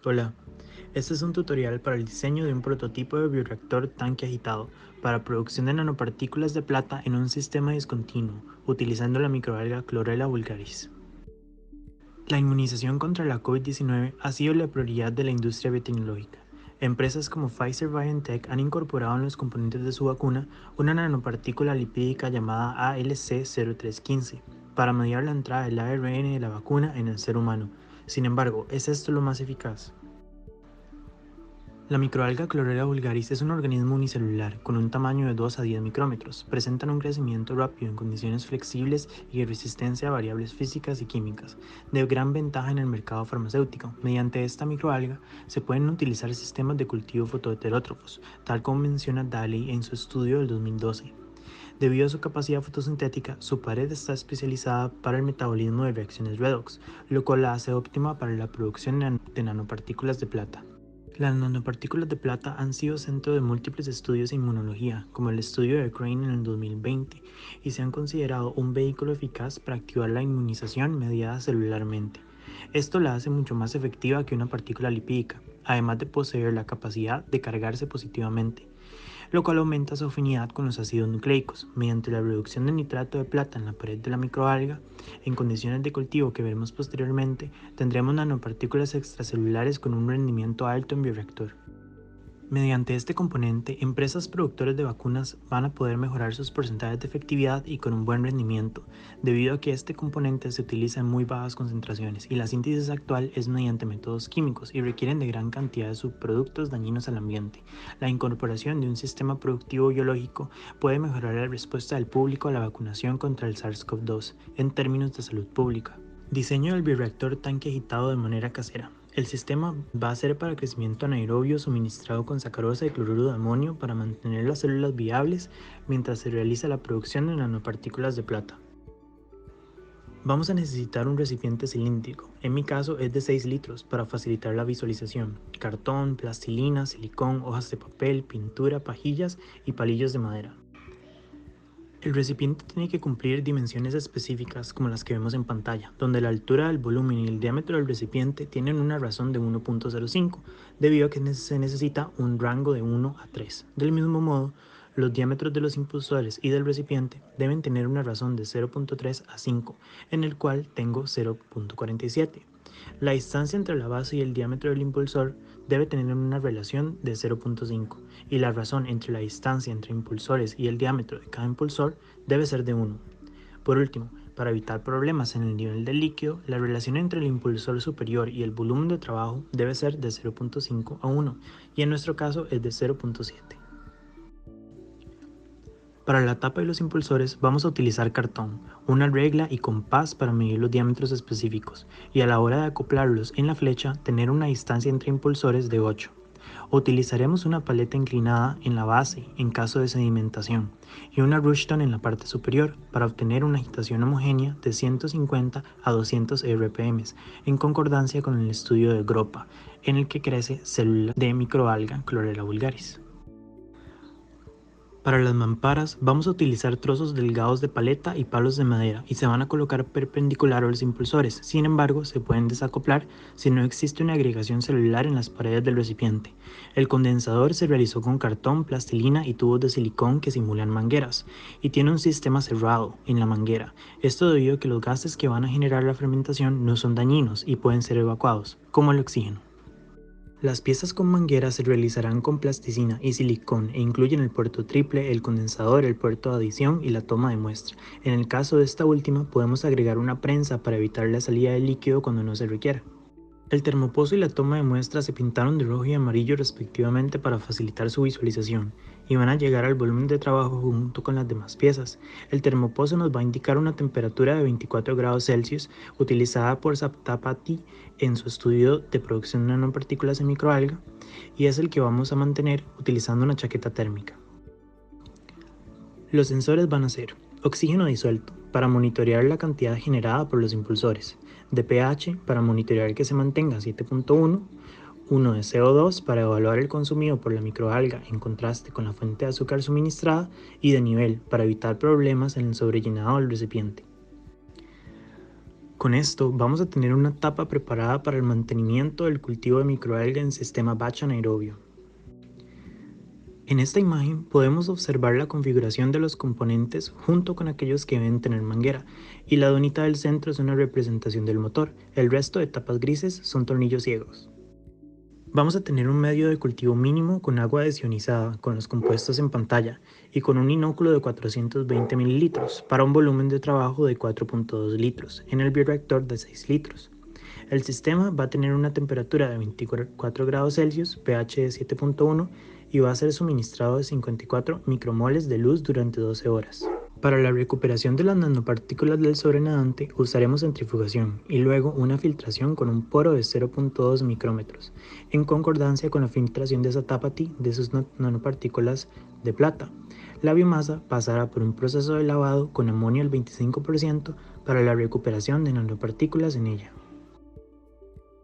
Hola, este es un tutorial para el diseño de un prototipo de bioreactor tanque agitado para producción de nanopartículas de plata en un sistema discontinuo, utilizando la microalga Chlorella vulgaris. La inmunización contra la COVID-19 ha sido la prioridad de la industria biotecnológica. Empresas como Pfizer-BioNTech han incorporado en los componentes de su vacuna una nanopartícula lipídica llamada ALC0315 para mediar la entrada del ARN de la vacuna en el ser humano. Sin embargo, ¿es esto lo más eficaz? La microalga Chlorella vulgaris es un organismo unicelular con un tamaño de 2 a 10 micrómetros. Presentan un crecimiento rápido en condiciones flexibles y de resistencia a variables físicas y químicas, de gran ventaja en el mercado farmacéutico. Mediante esta microalga se pueden utilizar sistemas de cultivo fotoheterótrofos, tal como menciona Daly en su estudio del 2012. Debido a su capacidad fotosintética, su pared está especializada para el metabolismo de reacciones redox, lo cual la hace óptima para la producción de nanopartículas de plata. Las nanopartículas de plata han sido centro de múltiples estudios de inmunología, como el estudio de Crane en el 2020, y se han considerado un vehículo eficaz para activar la inmunización mediada celularmente. Esto la hace mucho más efectiva que una partícula lipídica, además de poseer la capacidad de cargarse positivamente, lo cual aumenta su afinidad con los ácidos nucleicos. Mediante la reducción de nitrato de plata en la pared de la microalga, en condiciones de cultivo que veremos posteriormente, tendremos nanopartículas extracelulares con un rendimiento alto en bioreactor. Mediante este componente, empresas productoras de vacunas van a poder mejorar sus porcentajes de efectividad y con un buen rendimiento, debido a que este componente se utiliza en muy bajas concentraciones y la síntesis actual es mediante métodos químicos y requieren de gran cantidad de subproductos dañinos al ambiente. La incorporación de un sistema productivo biológico puede mejorar la respuesta del público a la vacunación contra el SARS-CoV-2 en términos de salud pública. Diseño del bioreactor tanque agitado de manera casera. El sistema va a ser para crecimiento anaerobio suministrado con sacarosa y cloruro de amonio para mantener las células viables mientras se realiza la producción de nanopartículas de plata. Vamos a necesitar un recipiente cilíndrico, en mi caso es de 6 litros para facilitar la visualización, cartón, plastilina, silicón, hojas de papel, pintura, pajillas y palillos de madera. El recipiente tiene que cumplir dimensiones específicas como las que vemos en pantalla, donde la altura del volumen y el diámetro del recipiente tienen una razón de 1.05, debido a que se necesita un rango de 1 a 3. Del mismo modo, los diámetros de los impulsores y del recipiente deben tener una razón de 0.3 a 5, en el cual tengo 0.47. La distancia entre la base y el diámetro del impulsor debe tener una relación de 0.5 y la razón entre la distancia entre impulsores y el diámetro de cada impulsor debe ser de 1. Por último, para evitar problemas en el nivel del líquido, la relación entre el impulsor superior y el volumen de trabajo debe ser de 0.5 a 1 y en nuestro caso es de 0.7. Para la tapa y los impulsores vamos a utilizar cartón, una regla y compás para medir los diámetros específicos y a la hora de acoplarlos en la flecha tener una distancia entre impulsores de 8. Utilizaremos una paleta inclinada en la base en caso de sedimentación y una Rushton en la parte superior para obtener una agitación homogénea de 150 a 200 RPM en concordancia con el estudio de Groppa en el que crece célula de microalga Chlorella vulgaris. Para las mamparas vamos a utilizar trozos delgados de paleta y palos de madera y se van a colocar perpendicular a los impulsores. Sin embargo, se pueden desacoplar si no existe una agregación celular en las paredes del recipiente. El condensador se realizó con cartón, plastilina y tubos de silicón que simulan mangueras y tiene un sistema cerrado en la manguera. Esto debido a que los gases que van a generar la fermentación no son dañinos y pueden ser evacuados, como el oxígeno. Las piezas con manguera se realizarán con plasticina y silicón e incluyen el puerto triple, el condensador, el puerto de adición y la toma de muestra. En el caso de esta última podemos agregar una prensa para evitar la salida de líquido cuando no se requiera. El termopozo y la toma de muestra se pintaron de rojo y amarillo respectivamente para facilitar su visualización y van a llegar al volumen de trabajo junto con las demás piezas. El termopozo nos va a indicar una temperatura de 24 grados Celsius utilizada por Saptapati en su estudio de producción de nanopartículas en microalga y es el que vamos a mantener utilizando una chaqueta térmica. Los sensores van a ser oxígeno disuelto para monitorear la cantidad generada por los impulsores, de pH para monitorear que se mantenga 7.1, uno de CO2 para evaluar el consumido por la microalga en contraste con la fuente de azúcar suministrada y de nivel para evitar problemas en el sobrellenado del recipiente. Con esto vamos a tener una tapa preparada para el mantenimiento del cultivo de microalga en sistema batch anaerobio. En esta imagen podemos observar la configuración de los componentes junto con aquellos que deben tener manguera, y la donita del centro es una representación del motor, el resto de tapas grises son tornillos ciegos. Vamos a tener un medio de cultivo mínimo con agua desionizada, con los compuestos en pantalla, y con un inóculo de 420 mililitros para un volumen de trabajo de 4.2 litros en el bioreactor de 6 litros. El sistema va a tener una temperatura de 24 grados Celsius, pH de 7.1 y va a ser suministrado de 54 micromoles de luz durante 12 horas. Para la recuperación de las nanopartículas del sobrenadante usaremos centrifugación y luego una filtración con un poro de 0.2 micrómetros, en concordancia con la filtración de esa Tapati de sus nanopartículas de plata. La biomasa pasará por un proceso de lavado con amonio al 25% para la recuperación de nanopartículas en ella.